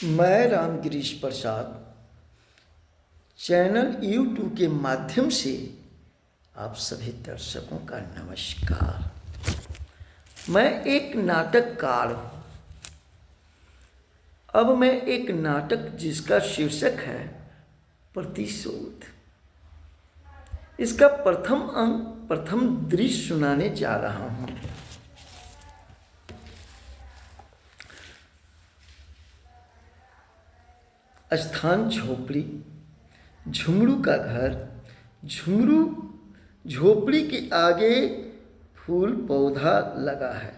मैं रामगिरीश प्रसाद channel YouTube के माध्यम से आप सभी दर्शकों का नमस्कार। मैं एक नाटककार हूँ। अब मैं एक नाटक जिसका शीर्षक है प्रतिशोध, इसका प्रथम दृश्य सुनाने जा रहा हूँ। स्थान झोपड़ी, झुमरू का घर। झुमरू झोपड़ी के आगे फूल पौधा लगा है।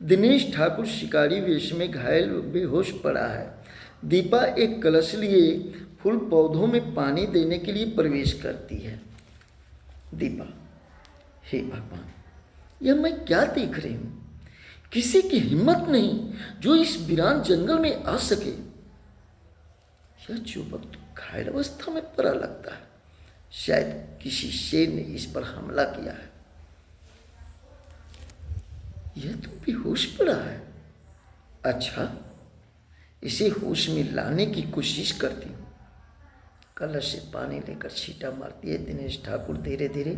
दिनेश ठाकुर शिकारी वेश में घायल बेहोश पड़ा है। दीपा एक कलश लिए फूल पौधों में पानी देने के लिए प्रवेश करती है। दीपा, हे भगवान, यह मैं क्या देख रही हूँ? किसी की हिम्मत नहीं जो इस वीरान जंगल में आ सके। यह युवक तो घायल अवस्था में पड़ा लगता है। शायद किसी शेर ने इस पर हमला किया है। यह तो बेहोश पड़ा है। अच्छा, इसे होश में लाने की कोशिश करती हूँ। कलश से पानी लेकर छींटा मारती है। दिनेश ठाकुर धीरे धीरे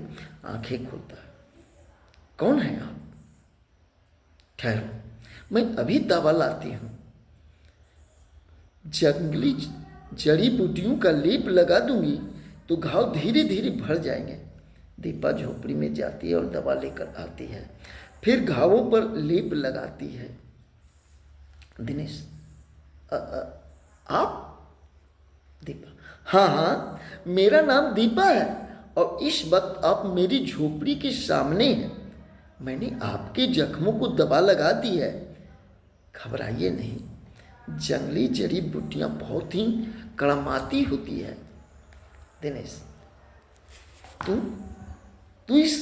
आंखें खोलता है। कौन है आप? ठहरो, मैं अभी दवा लाती हूँ। जंगली जड़ी बूटियों का लेप लगा दूंगी तो घाव धीरे धीरे भर जाएंगे। दीपा झोपड़ी में जाती है और दवा लेकर आती है। फिर घावों पर लेप लगाती है। दिनेश, आप? दीपा, हाँ हाँ, मेरा नाम दीपा है और इस वक्त आप मेरी झोपड़ी के सामने हैं। मैंने आपके जख्मों को दवा लगा दी है। घबराइए नहीं, जंगली जड़ी बूटियाँ बहुत ही कड़माती होती है। दिनेश, तू इस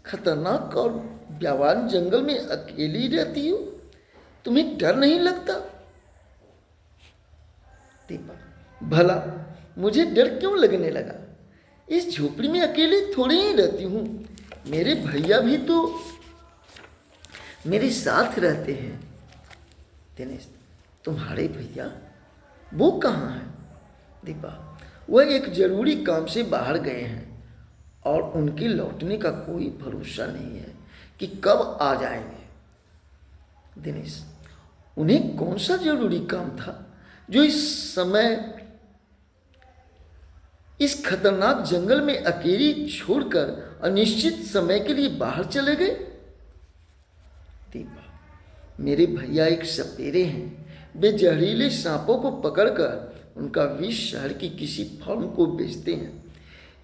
खतरनाक और व्यावान जंगल में अकेली रहती हो? तुम्हें डर नहीं लगता? दीपा, भला मुझे डर क्यों लगने लगा? इस झोपड़ी में अकेले थोड़ी ही रहती हूँ। मेरे भैया भी तो मेरे साथ रहते हैं। दिनेश, तुम्हारे भैया? वो कहाँ हैं? दीपा, वह एक जरूरी काम से बाहर गए हैं और उनके लौटने का कोई भरोसा नहीं है कि कब आ जाएंगे। दिनेश, उन्हें कौन सा जरूरी काम था जो इस समय इस खतरनाक जंगल में अकेली छोड़कर अनिश्चित समय के लिए बाहर चले गए? दीपा, मेरे भैया एक सपेरे हैं। वे जहरीले सांपों को पकड़कर उनका विष शहर की किसी फर्म को बेचते हैं।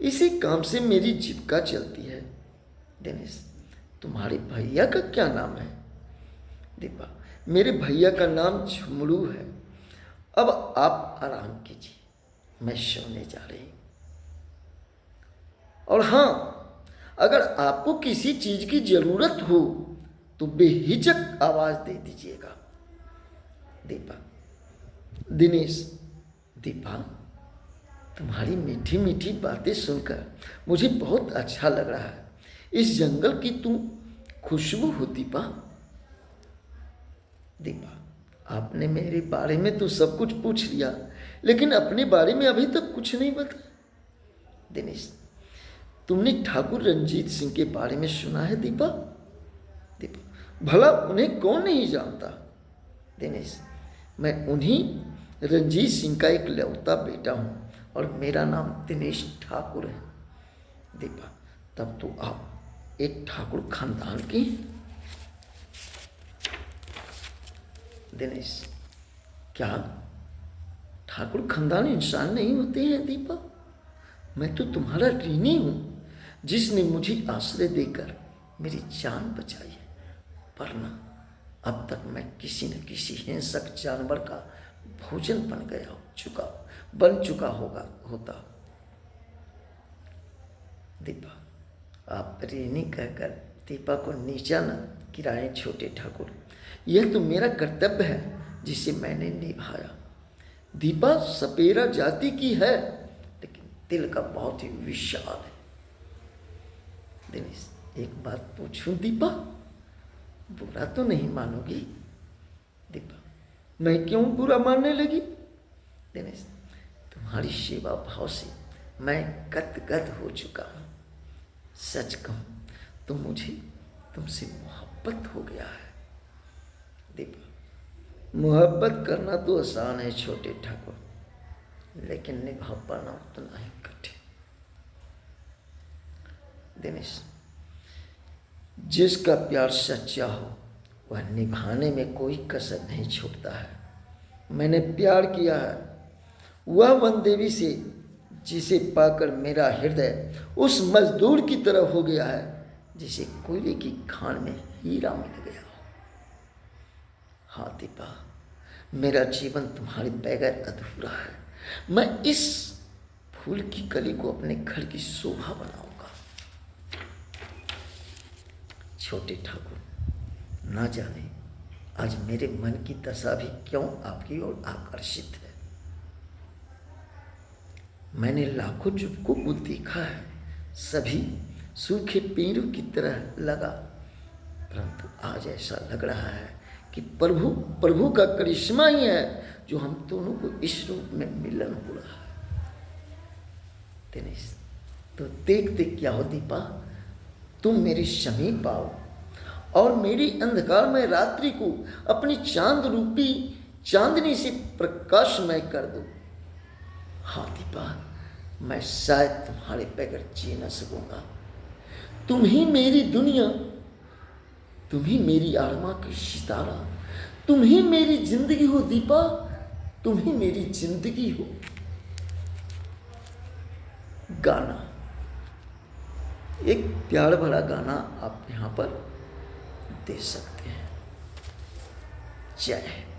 इसी काम से मेरी जीविका चलती है। दिनेश, तुम्हारे भैया का क्या नाम है? दीपा, मेरे भैया का नाम झुमरू है। अब आप आराम कीजिए, मैं सोने जा रही हूँ। और हाँ, अगर आपको किसी चीज की जरूरत हो तो बेहिचक आवाज दे दीजिएगा। दीपा, दिनेश, दीपा, तुम्हारी मीठी मीठी बातें सुनकर मुझे बहुत अच्छा लग रहा है। इस जंगल की तुम खुशबू हो दीपा। दीपा, आपने मेरे बारे में तो सब कुछ पूछ लिया, लेकिन अपने बारे में अभी तक कुछ नहीं बताया। दिनेश, तुमने ठाकुर रंजीत सिंह के बारे में सुना है दीपा? दीपा, भला उन्हें कौन नहीं जानता? दिनेश, मैं उन्हीं रंजीत सिंह का एक लौता बेटा हूँ और मेरा नाम दिनेश ठाकुर है। दीपा, तब तो आप एक ठाकुर खानदान के? दिनेश, क्या ठाकुर खानदान इंसान नहीं होते हैं? दीपा, मैं तो तुम्हारा ऋणी हूँ जिसने मुझे आश्रय देकर मेरी जान बचाई है, वरना अब तक मैं किसी न किसी हिंसक जानवर का भोजन बन चुका होता। दीपा, आप ऋणी कहकर दीपा को नीचा न गिराएं छोटे ठाकुर। यह तो मेरा कर्तव्य है जिसे मैंने निभाया। दीपा सपेरा जाति की है, लेकिन दिल का बहुत ही विशाल है। दिनेश, एक बात पूछूं दीपा? बुरा तो नहीं मानोगी? दीपा, मैं क्यों बुरा मानने लगी? दिनेश, तुम्हारी सेवा भाव से मैं गदगद हो चुका हूँ। सच कहूँ तो मुझे तुमसे मोहब्बत हो गया है। दीपा, मोहब्बत करना तो आसान है छोटे ठाकुर, लेकिन निभा पाना उतना ही कठिन। दिनेश, जिसका प्यार सच्चा हो वह निभाने में कोई कसर नहीं छोड़ता है। मैंने प्यार किया है वह वन देवी से, जिसे पाकर मेरा हृदय उस मजदूर की तरह हो गया है जिसे कोयले की खान में हीरा मिल गया हो। हाँ दीपा, मेरा जीवन तुम्हारे बगैर अधूरा है। मैं इस फूल की कली को अपने घर की शोभा बनाऊंगा। छोटे ठाकुर, ना जाने आज मेरे मन की दशा भी क्यों आपकी ओर आकर्षित है। मैंने लाखों जुबकों को देखा है, सभी सूखे पेड़ों की तरह लगा, परंतु आज ऐसा लग रहा है कि प्रभु का करिश्मा ही है जो हम दोनों को इस रूप में मिलन हो रहा है। दिनेश, तो देखते क्या हो दीपा, तुम मेरे समीप आओ और मेरी अंधकारमय रात्रि को अपनी चांद रूपी चांदनी से प्रकाशमय कर दो। हाँ दीपा, मैं शायद तुम्हारे बगैर जी न सकूंगा। तुम ही मेरी दुनिया, तुम ही मेरी आत्मा की सितारा, तुम ही मेरी जिंदगी हो दीपा, तुम ही मेरी जिंदगी हो। गाना, एक प्यार भरा गाना आप यहाँ पर दे सकते हैं। जय हिंद।